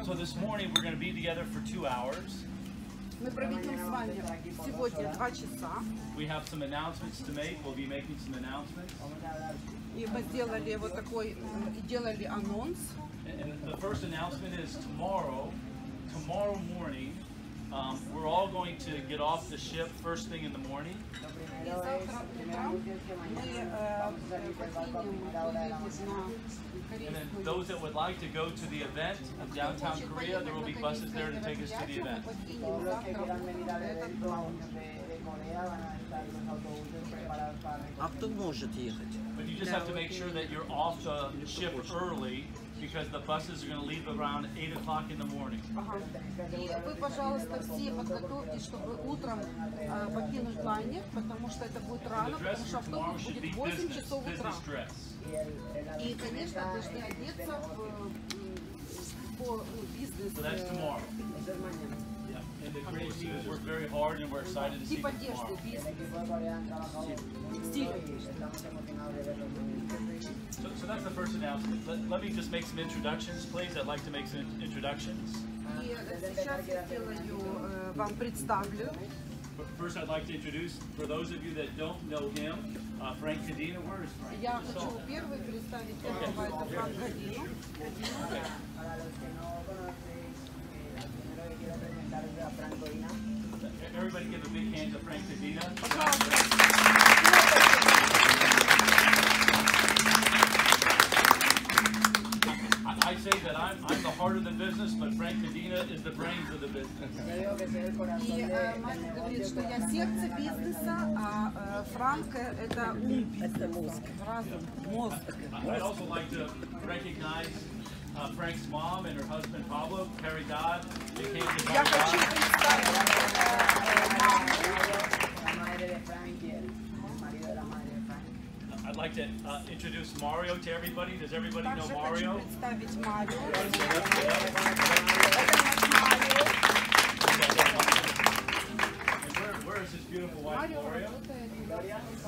So this morning we're going to be together for 2 hours. Мы проведем с вами сегодня 2 часа. We have some announcements to make. We'll be making some announcements. И мы сделали вот такой, делали анонс. And the first announcement is tomorrow morning, we're all going to get off the ship first thing in the morning. И завтра утром And then those that would like to go to the event in downtown Korea, there will be buses there to take us to the event. Кто может ехать? But you just have to make sure that you're off the ship early, because the buses are going to leave around 8 o'clock in the morning. И вы, пожалуйста, все подготовьтесь, чтобы утром покинуть лайнер, потому что это будет рано, потому что автобус будет в 8 часов утра. И, конечно, должны одеться по бизнесу. And the creative teams work very hard, and we're excited to see you tomorrow. So that's the first announcement. Let me just make some introductions, please. I'd like to make some introductions. И сейчас я сделаю, вам представлю. First, I'd like to introduce, for those of you that don't know him, Frank Cadena. Where is Frank? Я хочу первый представить первого, это Франк Кадину. Everybody give a big hand to Frank Cadena. I say that I'm the heart of the business, but Frank Cadena is the brains of the business. И Майкл говорит, что я сердце бизнеса, а Франк это ум бизнеса, разум, мозг. I'd also like to recognize Frank's mom and her husband Pablo. Caridad became the Я хочу представить I'd like to introduce Mario to everybody. Does everybody know Также Mario? хочу представить Марио. Where is his beautiful wife, Gloria?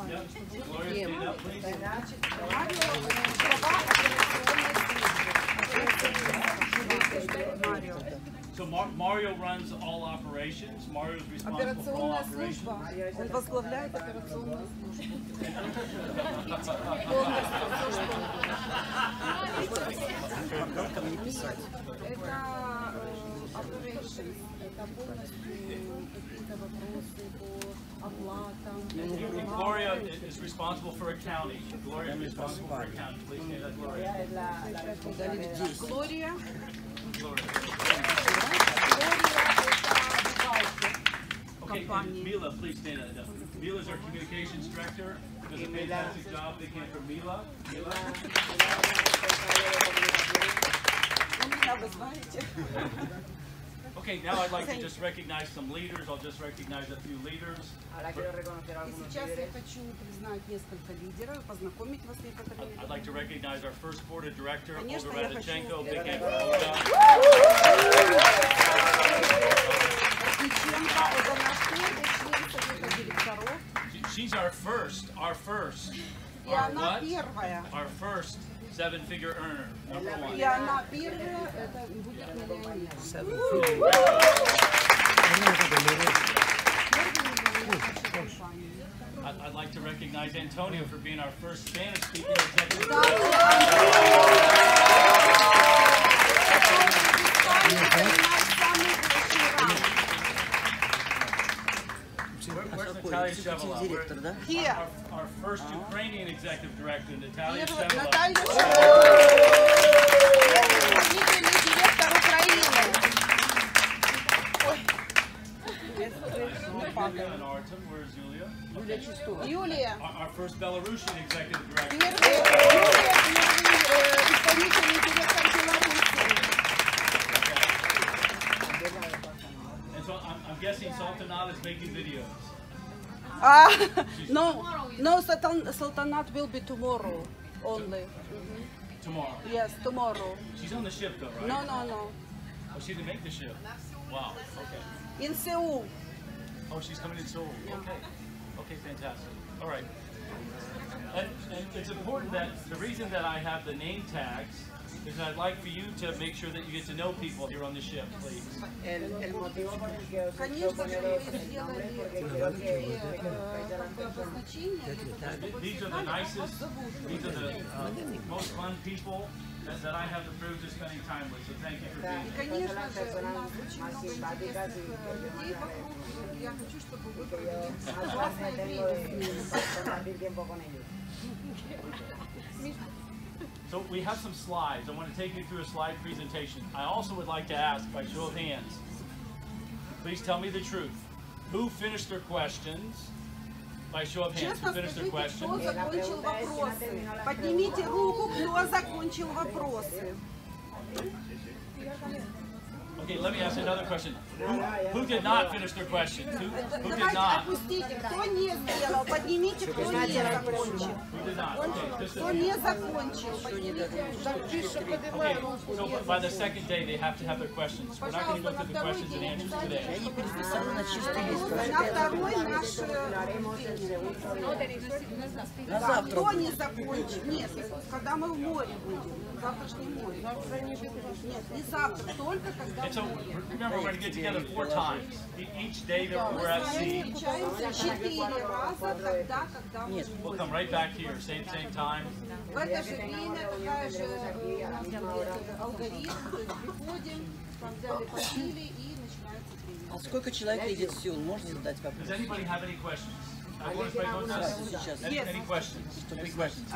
Yep. Gloria, stand up, please. So Mario runs all operations. Mario is responsible for all operations. Он возглавляет операционную службу. Как мне писать? Это operations, это полностью какие-то вопросы по оплатам. Gloria is responsible for accounting. Gloria is responsible for accounting. Please stand up, Gloria. Глория. Okay, and Mila, please stand up. Mila is our communications director. Does a fantastic job. Big hand for Mila. Mila. Okay, now I'd like to just recognize some leaders. I'll just recognize a few leaders. И сейчас я хочу признать несколько лидеров, познакомить вас с некоторыми. I'd like to recognize our first board of director, Olga Конечно, я Radichenko. хочу. Big hand for Olga. She's our first, И она первая. our first seven-figure earner, number one. И она первая, это будет миллионер. I'd like to recognize Antonio for being our first Spanish-speaking executive. Where's Natalia Shevela? Here. Our first Ukrainian executive director, Natalia Shevela. Наталья директор Украины. Where's Julia? Юлия. Our first Belarusian executive director. Исполнительный директор Беларуси. And so I'm guessing Sultanat is making videos. No, Sultanat will be tomorrow only. Tomorrow. Yes, tomorrow. She's on the ship though, right? No. Oh, she didn't make the ship. Wow. Okay. In Seoul. Oh, she's coming in Seoul. Okay. Okay, fantastic. All right. And it's important that the reason that I have the name tags is I'd like for you to make sure that you get to know people here on the ship, please. El motivo por el que os he hecho poner el nombre es porque quiero que обозначение для того, чтобы These are the nicest, these are the most fun people that I have the privilege of spending time with. So thank you for being here. Конечно же, у нас очень много интересных людей вокруг. Я хочу, чтобы вы провели классное время. So we have some slides. I want to take you through a slide presentation. I also would like to ask, by show of hands, please tell me the truth. Who finished their questions? By show of hands, who Честно finished their скажите, кто questions? закончил вопросы? Поднимите руку, кто закончил вопросы. Okay, let me ask another question. Who did not finish their questions? Who did Давайте not? опустите, кто не сделал, поднимите, кто не закончил. Who did not? Okay, just Кто не закончил, поднимите. okay. So by the second day, they have to have their questions. We're not going to go through the questions and answers today. Я не переписала на чистый лист. На второй наш да, кто не закончил? Нет, когда мы в море будем, в завтрашнем море. Нет, не завтра, только когда And so в море. remember, we're going to get together 4 times. Each day that Мы we're at с вами sea, встречаемся 4 раза, тогда, когда мы в we'll море. come right back here, same time. В это же время такая же у нас алгоритм, то есть приходим, там взяли, попили и начинается тренинг. А сколько человек едет в Сеул? Можете задать вопрос? Does anybody have any questions? I want to go Сейчас. Any questions? Any questions?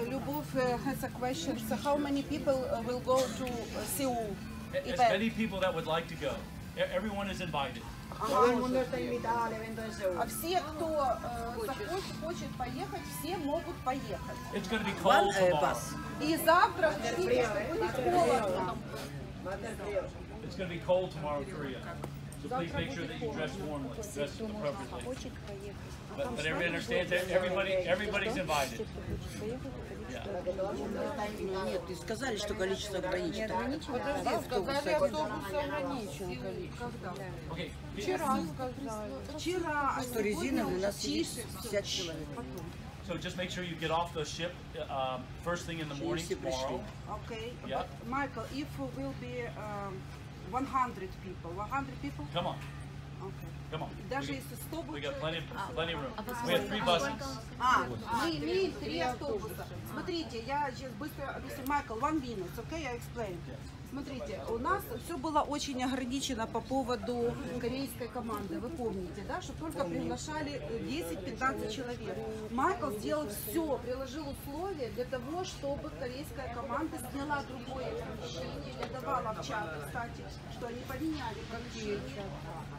Любовь has a question. So how many people will go to Seoul As event? many people that would like to go. Everyone is invited. todo el mundo está invitado al evento de Seúl. А все, кто хочет поехать, все могут поехать. It's going to be cold tomorrow. Бас. И завтра ждите, что будет холодно. Va a ser frío. It's going to be cold tomorrow in Korea. So please make sure that you dress warmly, dress appropriately. But everybody understands that everybody's invited. Yeah. Нет, ты сказали, что количество ограничено. Подожди, сказали, автобусы ограничен. Когда? Okay. Вчера, а Что резиновый у нас сидит тише. 50 человек. So just make sure you get off the ship first thing in the morning tomorrow. Okay, Yeah. but Michael, if will be 100 people, 100 people? Come on, Okay. come on. Даже если 100 We будет... got plenty of room. We have 3 buses. Мы имеем 3 автобуса. Смотрите, я сейчас быстро объясню. Майкл, 1 minute, okay, I explain. Смотрите, у нас все было очень ограничено по поводу корейской команды. Вы помните, да, что только приглашали 10-15 человек. Майкл сделал все, приложил условия для того, чтобы корейская команда сняла другое помещение. Я давала в чаты, кстати, что они поменяли помещение.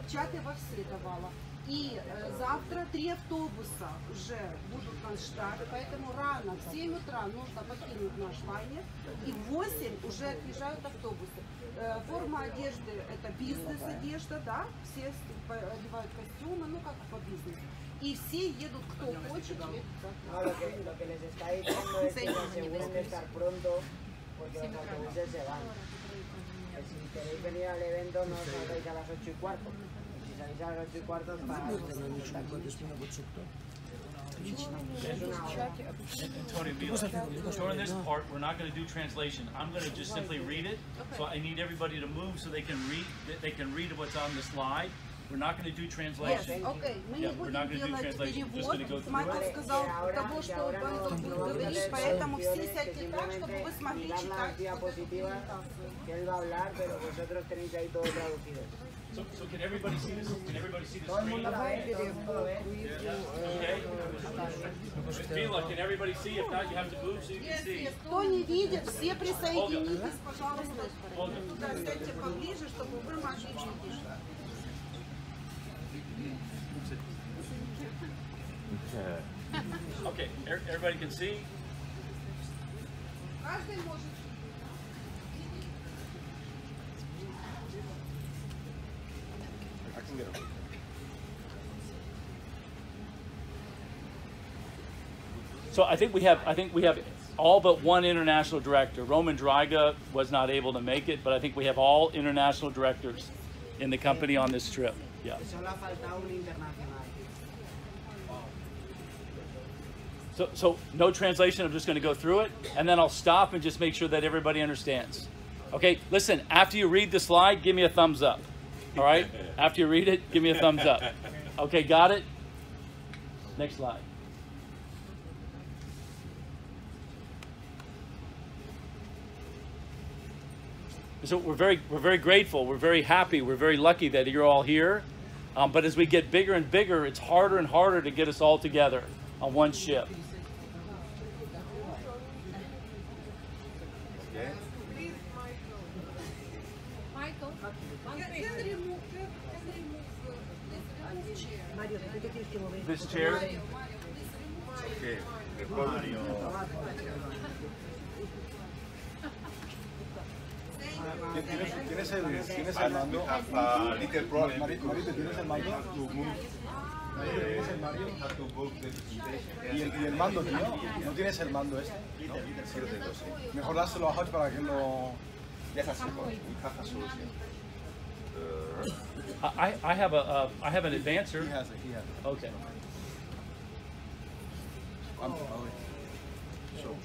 В чаты во все давала. И завтра 3 автобуса уже будут нас ждать, поэтому рано, в 7 утра нужно покинуть наш лайнер, и в 8 уже отъезжают автобусы. Форма одежды – это бизнес-одежда, да, все одевают костюмы, ну как по бизнесу. И все едут, кто хочет. No, lo que les está diciendo es que se aseguren de estar pronto porque los autobuses se van. Que si queréis venir al evento no salgáis a las 8:15. Si salís a las 8:15 para Tony, during this part, we're not going to do translation. I'm going to just simply read it. So I need everybody to move so they can read what's on the slide. We're not going to do translation. Окей, мы не Yeah, we're not будем going to do делать translation. Just going to go перевод. through Майкл it. сказал того, что Майкл будет говорить, поэтому все сядьте так, чтобы вы смогли mirar las читать вот эту diapositivas презентацию. que él va a hablar, pero vosotros tenéis ahí todo traducido. So can everybody see this? Can everybody see the Todo el screen? mundo lo ve, todo el mundo lo ve. Okay. Mila, can everybody see? If not, you have to move so you can see. Кто не видит, все присоединитесь, пожалуйста. Туда сядьте поближе, чтобы вы могли видеть. Okay, everybody can see? Каждый может. So I think we have all but one international director. Roman Dryga was not able to make it, but I think we have all international directors in the company on this trip. Yeah. Solo ha faltado un internacional. So no translation, I'm just going to go through it, and then I'll stop and just make sure that everybody understands. Okay, listen, after you read the slide, give me a thumbs up. All right? After you read it, give me a thumbs up. Okay, got it? Next slide. So we're very grateful, we're very happy, we're very lucky that you're all here. But as we get bigger and bigger, it's harder and harder to get us all together on one ship. Michael, This chair? ¿Tienes el mando? Little problem. Marito, ¿tienes el mando? ¿Tienes el mando? ¿Y el mando, tío? ¿No tienes el mando este? No, sí lo tengo, sí. Mejor dáselo a Hodge para que lo... Ya está seco. I have an advancer. He has it, he has it. Okay. So,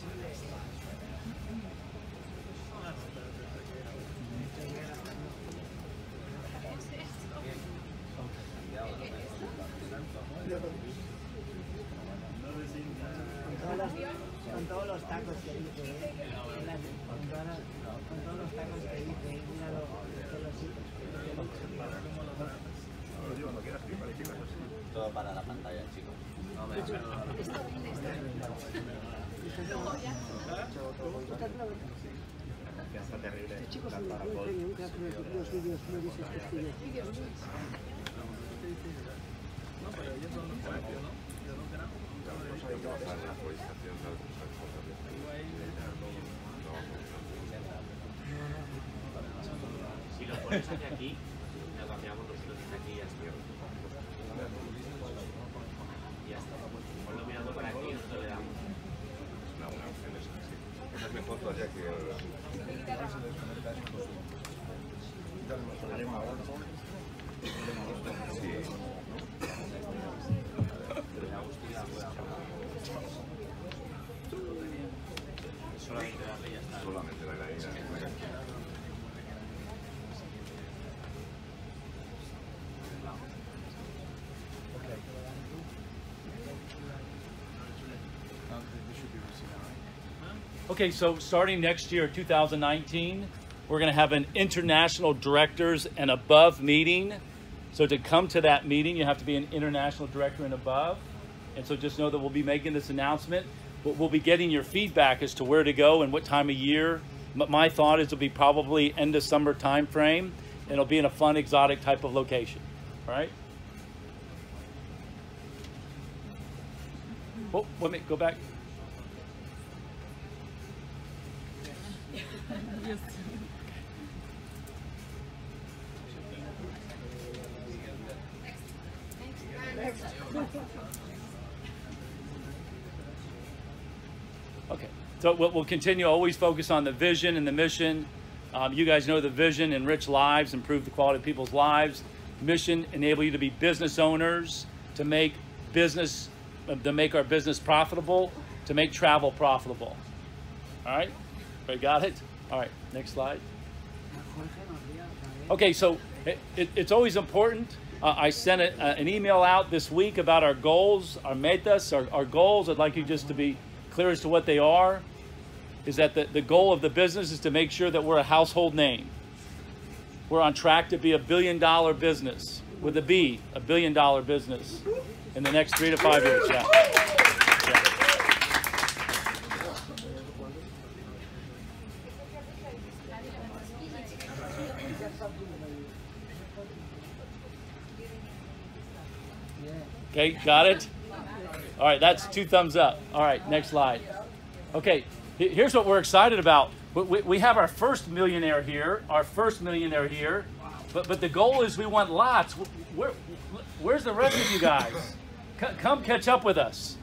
Con todos los tacos que dice, con todos los tacos que dice, míralo, Todo para la pantalla, chicos. Confianza terrible. Si lo pones hacia aquí, lo cambiamos nosotros desde aquí y hasta aquí. Y ya está. Ponlo mirando para aquí y nosotros le damos. esa es mejor todavía que... Solamente la gallina. Okay, so starting next year, 2019, we're going to have an international directors and above meeting. So to come to that meeting, you have to be an international director and above. And so just know that we'll be making this announcement. But we'll be getting your feedback as to where to go and what time of year. But my thought is it'll be probably end of summer time frame, and it'll be in a fun, exotic type of location. All right? Oh, let me go back. Yes. Okay, so we'll continue to always focus on the vision and the mission. You guys know the vision: enrich lives, improve the quality of people's lives. Mission: enable you to be business owners, to make our business profitable, to make travel profitable. All right, everybody got it? All right, next slide. Okay, so it's always important. I sent an email out this week about our goals, our metas, our goals. I'd like you just to be clear as to what they are. Is that the goal of the business is to make sure that we're a household name. We're on track to be $1 billion business, with a B, $1 billion business in the next 3 to 5 years. Yeah. Okay, got it? All right, that's 2 thumbs up. All right, next slide. Okay, here's what we're excited about. We have our first millionaire here, but the goal is we want lots. Where's the rest of you guys? Come catch up with us.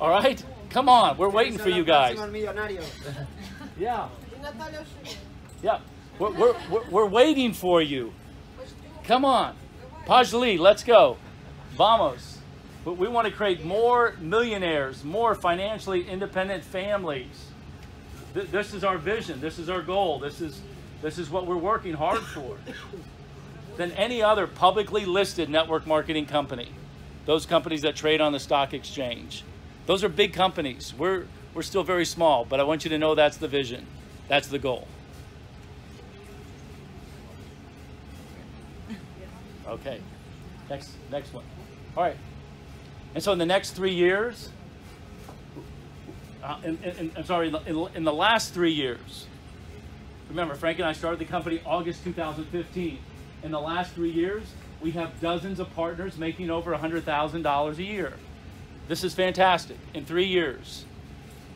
All right? Come on, we're waiting for you guys. Yeah. Yeah, we're waiting for you. Come on. Pajli, let's go. Vamos. But we want to create more millionaires, more financially independent families. This is our vision. This is our goal. This is what we're working hard for. Than any other publicly listed network marketing company. Those companies that trade on the stock exchange. Those are big companies. We're still very small, but I want you to know that's the vision. That's the goal. Okay. Next one. All right. And so in the next 3 years, in the last 3 years, remember, Frank and I started the company August 2015. In the last 3 years, we have dozens of partners making over $100,000 a year. This is fantastic. In 3 years,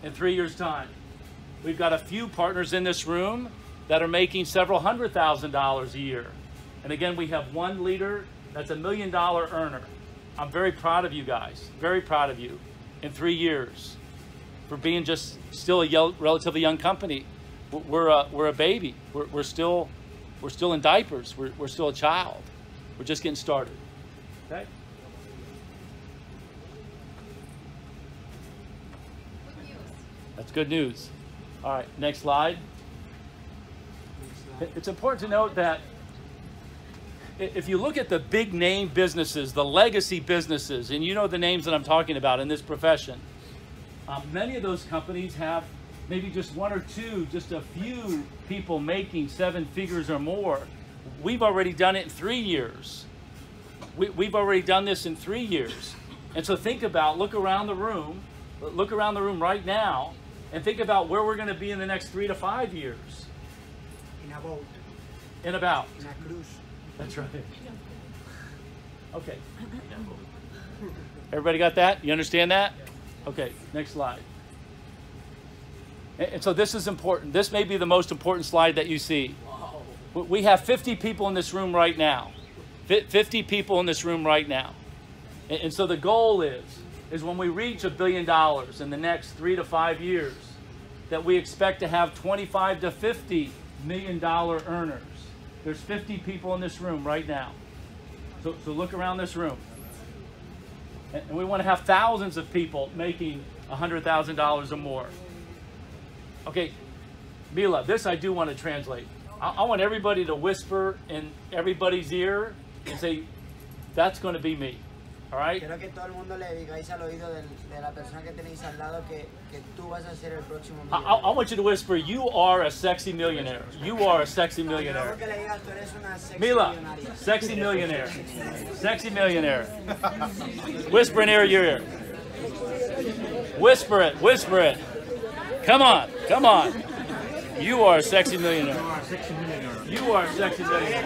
in 3 years' time, we've got a few partners in this room that are making several $100,000 a year. And again, we have one leader that's $1 million earner. I'm very proud of you guys, very proud of you in 3 years for being just still a relatively young company. We're a baby. We're still in diapers. We're still a child. We're just getting started. Okay? That's good news. All right, next slide. It's important to note that if you look at the big name businesses, the legacy businesses, and you know the names that I'm talking about in this profession, many of those companies have maybe just one or two, just a few people making 7 figures or more. We've already done it in 3 years. We've already done this in 3 years. And so look around the room right now, and think about where we're going to be in the next 3 to 5 years. In a boat. In a boat. In a cruise. That's right. Okay. Everybody got that? You understand that? Okay, next slide. And so this is important. This may be the most important slide that you see. We have 50 people in this room right now. 50 people in this room right now. And so the goal is when we reach $1 billion in the next 3 to 5 years, that we expect to have 25 to 50 million dollar earners. There's 50 people in this room right now. So look around this room. And we want to have thousands of people making $100,000 or more. Okay, Mila, this I do want to translate. I want everybody to whisper in everybody's ear and say, that's going to be me. All right? Quiero que todo el mundo le digáis al oído de la persona que tenéis al lado que tú vas a ser el próximo millonnaire. I want you to whisper, you are a sexy millionaire. You are a sexy millionaire. Que le digas, tú eres una sexy Mila, millonaria. sexy millionaire. Sexy millionaire. Whisper in your ear. Whisper it. Whisper it. Come on. Come on. You are a sexy millionaire. You are a sexy millionaire.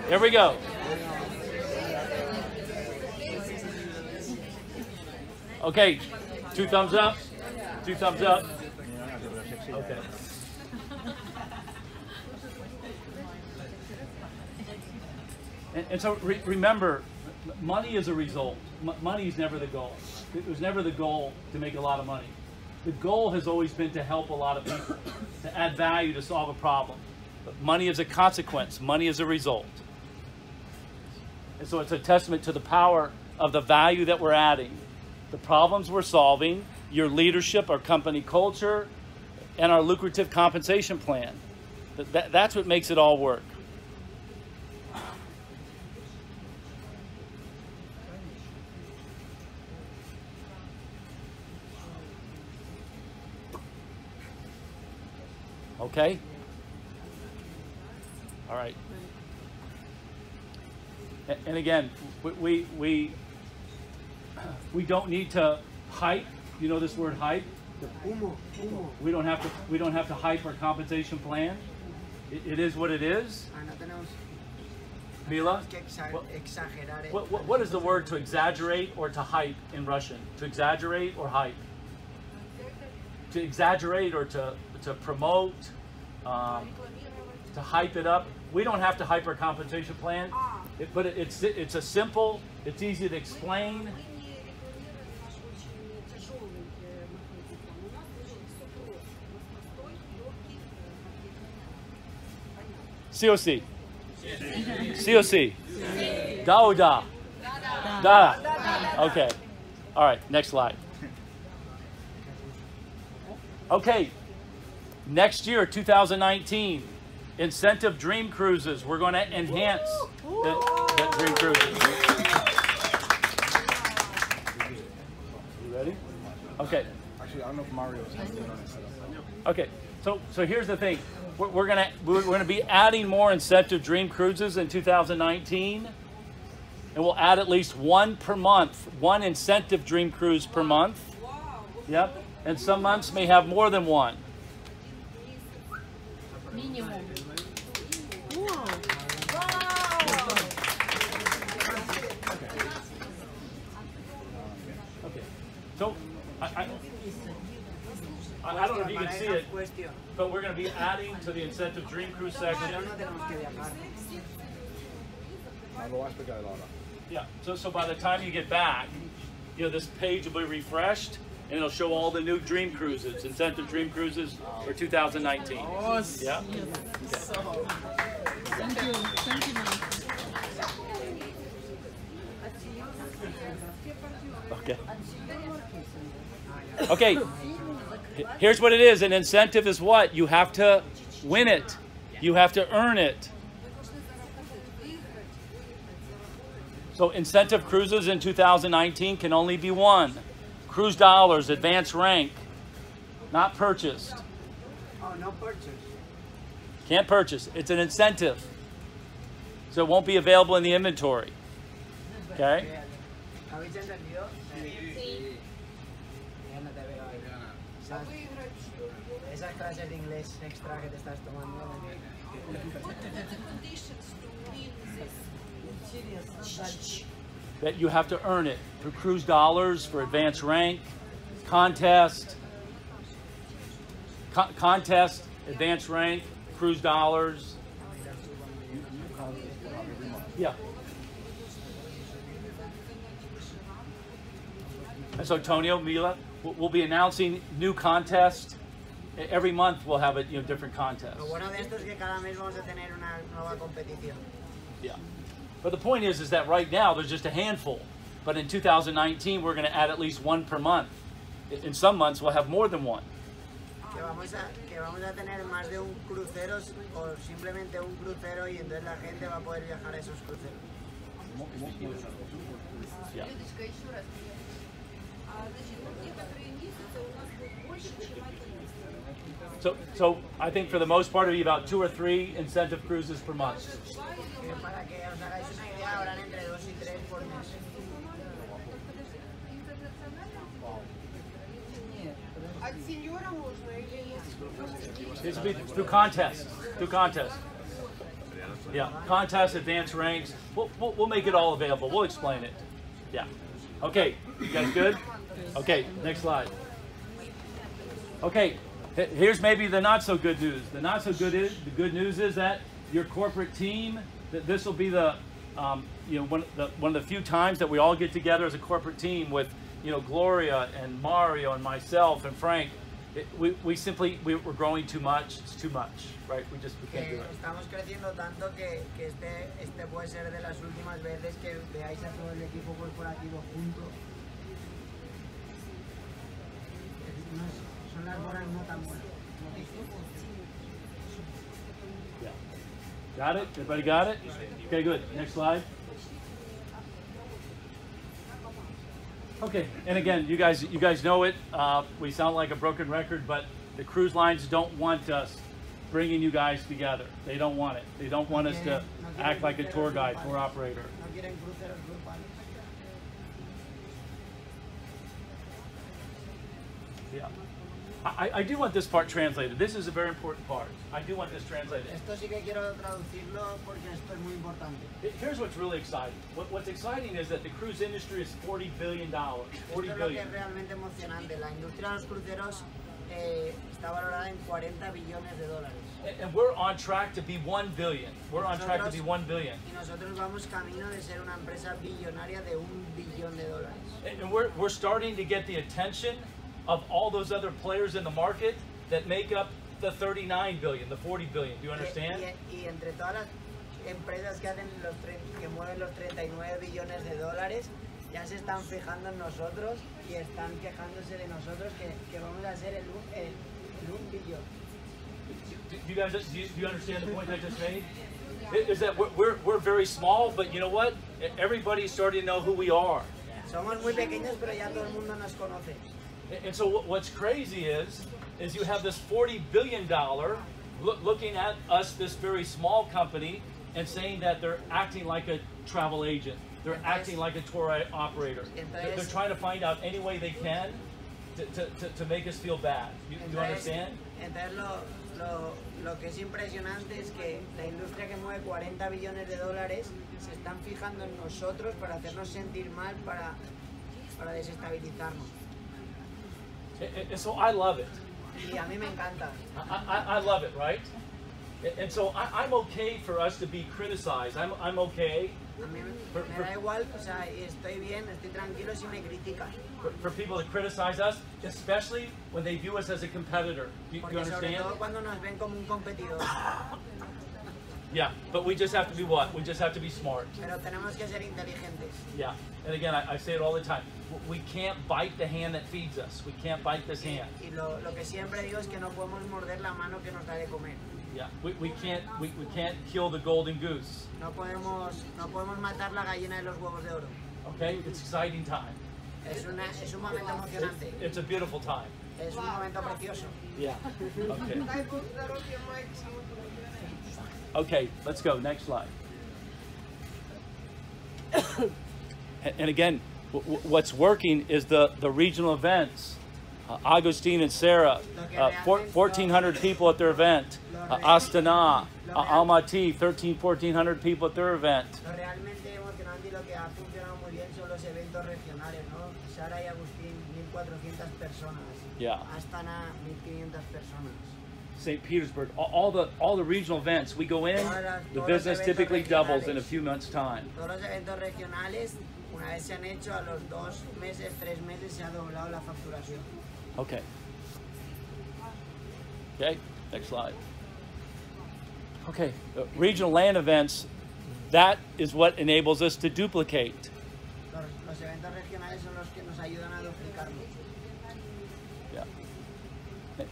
Here we go. Okay, 2 thumbs up. 2 thumbs up. Okay. And so remember, money is a result. Money is never the goal. It was never the goal to make a lot of money. The goal has always been to help a lot of people, to add value, to solve a problem. But money is a consequence. Money is a result. And so it's a testament to the power of the value that we're adding, the problems we're solving, your leadership, our company culture, and our lucrative compensation plan. That's what makes it all work. Okay? All right. And again, we don't need to hype. You know this word hype? We don't have to hype our compensation plan. It is what it is. Mila, what is the word to exaggerate or to hype in Russian? To exaggerate or hype? To exaggerate or to promote, to hype it up. We don't have to hype our compensation plan, but it's a simple, it's easy to explain. COC. COC. Da or da? Da. Okay. All right, next slide. Okay. Next year, 2019, incentive dream cruises. We're going to enhance the dream cruises. You ready? Okay. Actually, I don't know if Mario is doing it. Okay. So here's the thing. We're gonna be adding more incentive dream cruises in 2019, and we'll add at least one per month, one incentive dream cruise per month. Yep. And some months may have more than one. Минимум. Okay. So I don't know if you can see it, but we're going to be adding to the incentive dream cruise section. Yeah. So by the time you get back, you know, this page will be refreshed, and it'll show all the new dream cruises, incentive dream cruises for 2019. Yeah. Thank you. Thank you, man. Okay. Okay. Here's what it is. An incentive is what? You have to win it. You have to earn it. So incentive cruises in 2019 can only be won. Cruise dollars, advanced rank, not purchased. Oh, no purchase. Can't purchase. It's an incentive. So it won't be available in the inventory. Okay? ¿Habéis entendido? Sí. Ya no te veo ahí. Esas clases de inglés extra que te estás tomando. That you have to earn it through cruise dollars for advanced rank, contest, advanced rank, cruise dollars. Yeah. And so Antonio, Mila, we'll be announcing new contests. Every month we'll have a different contest. Lo bueno de esto es que cada mes vamos a tener una nueva competición. Yeah. But the point is that right now there's just a handful. But in 2019 we're going to add at least one per month. In some months we'll have more than one. Que vamos a tener más de un crucero o simplemente un crucero y entonces la gente va a poder viajar a esos cruceros. Yeah. So I think for the most part it'll be about 2 or 3 incentive cruises per month. Para que os hagáis una idea, habrán entre 2 y 3 por mes. This will be through contests. Yeah, contests, advanced ranks. We'll make it all available. We'll explain it. Yeah. Okay, you guys good? Okay, next slide. Okay, here's maybe the not so good news. The good news is that your corporate team, that this will be the one of the few times that we all get together as a corporate team with Gloria and Mario and myself and Frank. We're growing too much. It's too much, right? We can't do it. Estamos creciendo tanto que este puede ser de las últimas veces que veáis a todo el equipo corporativo junto. Son las horas no tan buenas. Yeah. Got it? Everybody got it? Okay, good. Next slide. Okay, and again, you guys know it. We sound like a broken record, but the cruise lines don't want us bringing you guys together. They don't want it. They don't want us to act like a tour guide, tour operator. Yeah. I do want this part translated. This is a very important part. I do want this translated. Esto sí que quiero traducirlo porque esto es muy importante. Here's what's really exciting. What's exciting is that the cruise industry is $40 billion. $40 billion. Esto es lo que es realmente emocionante. La industria de los cruceros está valorada en 40 billones de dólares. And we're on track to be 1 billion. We're on track to be 1 billion. Y nosotros vamos camino de ser una empresa billonaria de $1 billón. And we're starting to get the attention of all those other players in the market that make up the 39 billion, the 40 billion. Do you understand? Y entre todas empresas que hacen que mueven los 39 billones de dólares ya se están fijando en nosotros y están quejándose de nosotros que vamos a ser el 1 billón. Do you understand the point I just made? Is that we're very small, but you know what? Everybody's starting to know who we are. Somos muy pequeños, pero ya todo el mundo nos conoce. And so what's crazy is you have this $40 billion looking at us, this very small company, and saying that they're acting like a travel agent. They're acting like a tour operator. They're trying to find out any way they can to make us feel bad. You understand? Entonces lo que es impresionante es que la industria que mueve 40 billones de dólares se están fijando en nosotros para hacernos sentir mal, para desestabilizarnos. And so I love it. Y a mí me encanta. I love it, right? And so I'm okay for us to be criticized. I'm okay. A mí me da igual, o sea, estoy bien, estoy tranquilo si me critican. For people to criticize us, especially when they view us as a competitor. You understand? Sobre todo cuando nos ven como un competidor. Yeah, but we just have to be what? We just have to be smart. Pero tenemos que ser inteligentes. Yeah, and again, I say it all the time. We can't bite the hand that feeds us. We can't bite this hand. Y lo que siempre digo es que no podemos morder la mano que nos da de comer. Yeah, we can't kill the golden goose. No podemos matar la gallina de los huevos de oro. Okay, it's exciting time. Es un momento emocionante. It's a beautiful time. Es un momento precioso. Yeah. Okay. Okay, let's go. Next slide. And again, what's working is the regional events. Agustin and Sarah, 1,400 people at their event. Astana, Almaty, 1,400 people at their event. Lo realmente emocionante y lo que ha funcionado muy bien son los eventos regionales, ¿no? Sara y Agustín, 1,400 personas. Yeah. Astana, 1,500 personas. St. Petersburg, all the regional events, we go in, the business typically doubles in a few months' time. Todos los eventos regionales, una vez se han hecho, a los 2 meses, 3 meses se ha doblado la facturación. Okay. Okay, next slide. Okay, regional land events, that is what enables us to duplicate. Los eventos regionales son los que nos ayudan a duplicarlo. Yeah.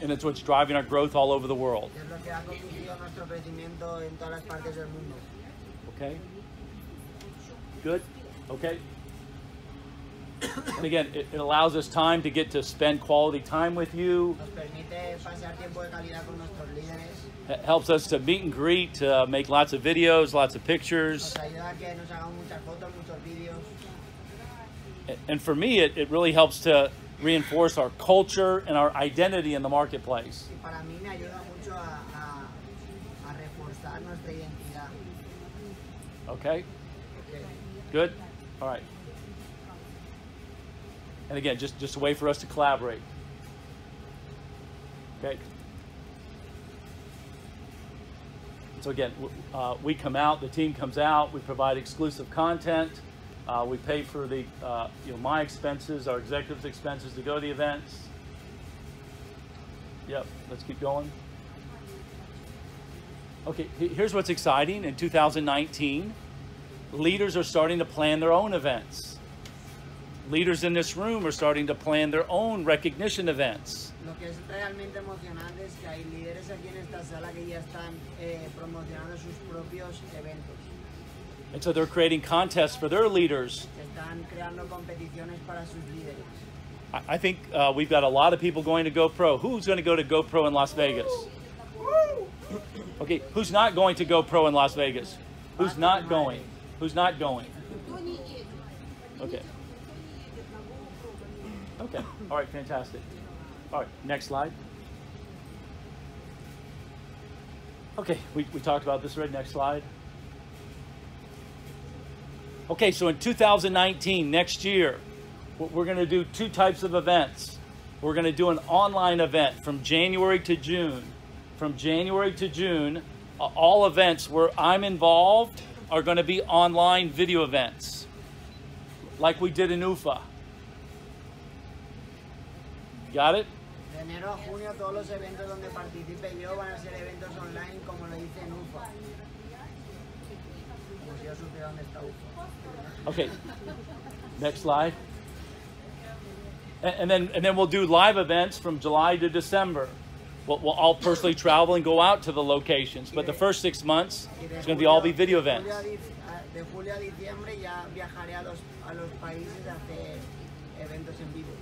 And it's what's driving our growth all over the world. Es lo que ha conducido nuestro crecimiento en todas las partes del mundo. Okay. Good. Okay. And again, it allows us time to get to spend quality time with you. Nos permite pasar tiempo de calidad con nuestros líderes. It helps us to meet and greet, make lots of videos, lots of pictures. Nos ayuda a que nos hagan muchas fotos, muchos vídeos. And for me, it really helps to reinforce our culture and our identity in the marketplace. Y para mí me ayuda mucho a reforzar nuestra identidad. Okay? Good? All right. And again, just a way for us to collaborate. Okay? So again, we come out, the team comes out, we provide exclusive content, we pay for the, my expenses, our executives' expenses to go to the events. Yep, let's keep going. Okay, here's what's exciting. In 2019, leaders are starting to plan their own events. Leaders in this room are starting to plan their own recognition events. Lo que es realmente emocionante es que hay líderes aquí en esta sala que ya están promocionando sus propios eventos. And so they're creating contests for their leaders. Están creando competiciones para sus líderes. I think we've got a lot of people going to GoPro. Who's going to go to GoPro in Las Vegas? Okay, who's not going to GoPro in Las Vegas? Who's not going? Who's not going? Okay. Okay. All right, fantastic. All right, next slide. Okay, we talked about this already. Next slide. Okay, so in 2019, next year, we're going to do 2 types of events. We're going to do an online event from January to June. From January to June, all events where I'm involved are going to be online video events, like we did in UFA. Got it? De enero a junio, todos los eventos donde participe yo van a ser eventos online como lo hice en UFA. si yo supiera dónde está UFA. Okay, next slide. And then we'll do live events from July to December. We'll all personally travel and go out to the locations. But the first 6 months, it's going to all be video events. De julio a diciembre ya viajaré a los países a hacer eventos en vivo.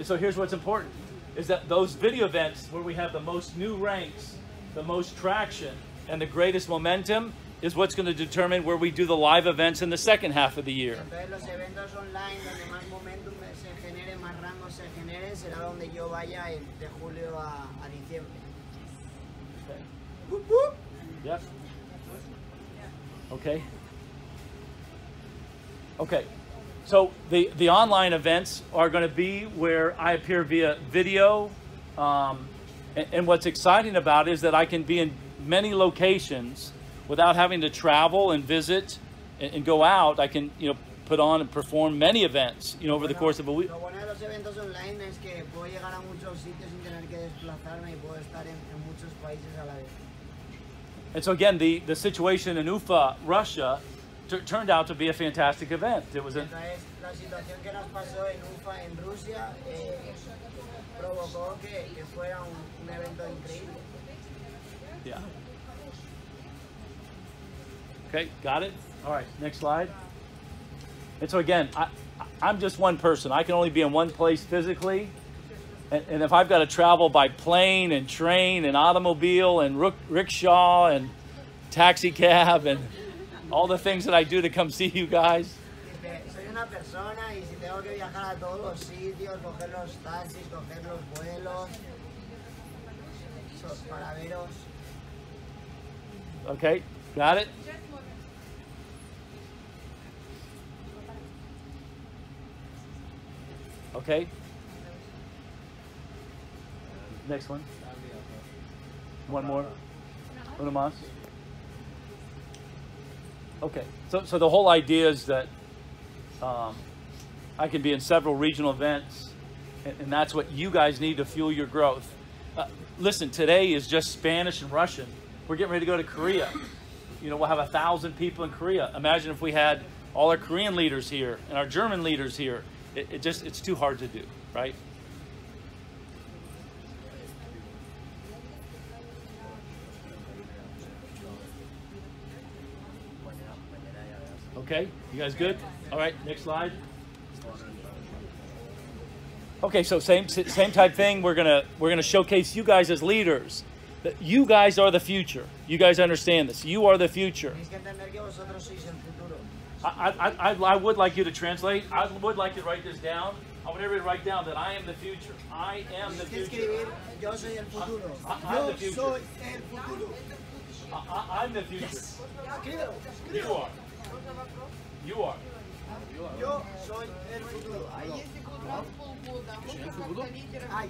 So here's what's important, is that those video events where we have the most new ranks, the most traction, and the greatest momentum is what's going to determine where we do the live events in the second half of the year. Entonces los eventos online donde más momentum se genere, más rangos se generen, será donde yo vaya de julio a diciembre. Okay. Yep. Okay. Okay. So the online events are going to be where I appear via video, and what's exciting about it is that I can be in many locations without having to travel and visit and go out. I can, put on and perform many events, over the course of a week. Lo bueno de los eventos online es que puedo llegar a muchos sitios sin tener que desplazarme y puedo estar en muchos países a la vez. And so again, the situation in Ufa, Russia, turned out to be a fantastic event. It was La situación que nos pasó en Ufa, en Rusia, provocó que fuera un evento increíble. Yeah. Okay, got it? All right, next slide. And so again, I'm just one person. I can only be in one place physically. And if I've got to travel by plane and train and automobile and rickshaw and taxi cab and all the things that I do to come see you guys. Soy una persona y si tengo que viajar a todos los sitios, coger los taxis, coger los vuelos, para veros. Okay, got it? Okay. Next one. One more. Uno más. Okay. So the whole idea is that I can be in several regional events, and that's what you guys need to fuel your growth. Listen, today is just Spanish and Russian. We're getting ready to go to Korea. We'll have 1,000 people in Korea. Imagine if we had all our Korean leaders here and our German leaders here. It's too hard to do, right? Okay, you guys good? All right, next slide. Okay, so same type thing. We're gonna showcase you guys as leaders. That you guys are the future. You guys understand this. You are the future. I would like you to translate. I would like you to write this down. I want everybody to write down that I am the future. I am the future. Yo soy el futuro. I'm the future. Soy el futuro. I'm the future. You are. You are. Yo soy el futuro. I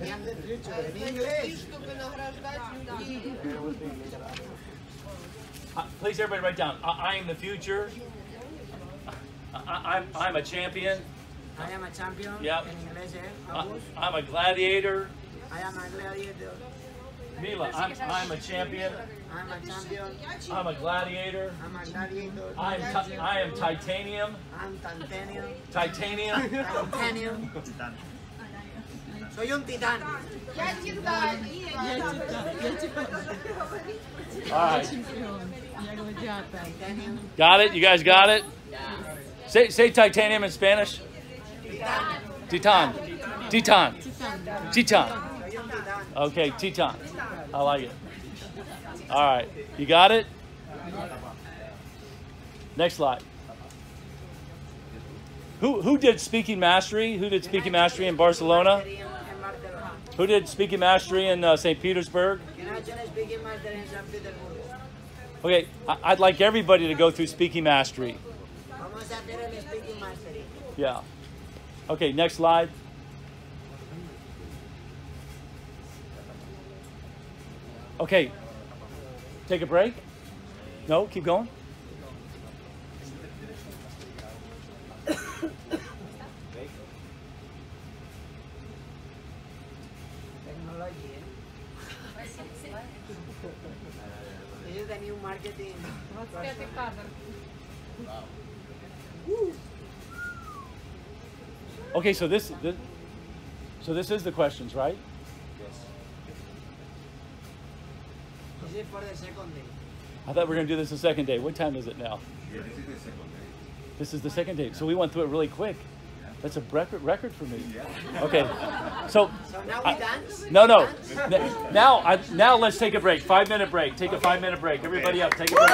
am the future. En inglés. Please, everybody, write down. I am the future. I'm a champion. I am a champion. Yep. En inglés, I'm a gladiator. I am a gladiator. Mila, I'm a champion. I'm a champion. I'm a gladiator. I'm a gladiator. I am titanium. I'm titanium. Titanium. Titanium. Soy un titán. All right. Got it? You guys got it? Say titanium in Spanish. Titan. Titan. Titan. Okay, Titan. I like it. All right. You got it? Next slide. Who did Speaking Mastery? Who did Speaking Mastery in Barcelona? Who did Speaking Mastery in St. Petersburg? Okay, I'd like everybody to go through Speaking Mastery. Yeah. Okay, next slide. Okay, take a break. No, keep going. is the new marketing. Okay, so this is the questions, right? This is for the second day. I thought we were going to do this the second day. What time is it now? Yeah, this is the second day. This is the second day. So we went through it really quick. That's a record for me. Okay. So now we dance? No. Now let's take a break. 5-minute break. Take a 5-minute break. Everybody up. Take a break.